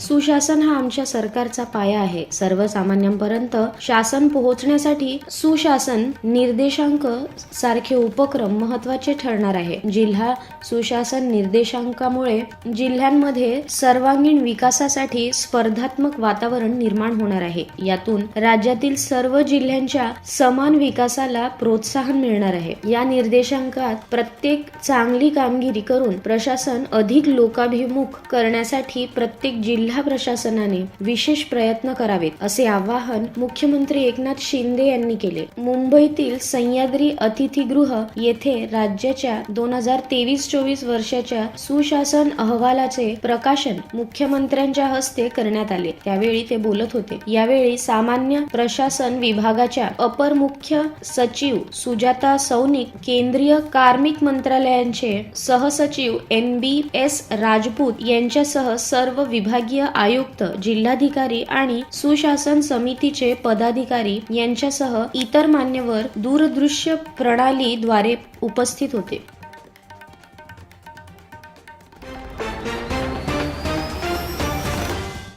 सुशासन हा आमच्या सरकारचा पाया आहे. सर्वसामान्यांपर्यंत शासन पोहोचण्यासाठी सुशासन निर्देशांक सारखे उपक्रम महत्त्वाचे ठरणार आहे. जिल्हा सुशासन निर्देशांकामुळे जिल्ह्यांमध्ये सर्वांगीण विकासासाठी स्पर्धात्मक वातावरण निर्माण होणार आहे. यातून राज्यातील सर्व जिल्ह्यांच्या समान विकासाला प्रोत्साहन मिळणार आहे. या निर्देशांकात प्रत्येक चांगली कामगिरी करून प्रशासन अधिक लोकाभिमुख करण्यासाठी प्रत्येक जिल्हा प्रशासनाने विशेष प्रयत्न करावेत, असे आवाहन मुख्यमंत्री एकनाथ शिंदे यांनी केले. मुंबईतील सह्याद्री अतिथीगृह येथे राज्याच्या 2023-24 वर्षाच्या सुशासन अहवालाचे प्रकाशन मुख्यमंत्र्यांच्या हस्ते करण्यात आले. त्यावेळी ते बोलत होते. यावेळी सामान्य प्रशासन विभागाच्या अपर मुख्य सचिव सुजाता सौनिक, केंद्रीय कार्मिक मंत्रालयाचे सहसचिव NBS राजपूत यांच्यासह सर्व विभागीय आयुक्त, जिल्हाधिकारी आणि सुशासन समितीचे पदाधिकारी यांच्यासह इतर मान्यवर दूरदृश्य प्रणालीद्वारे उपस्थित होते.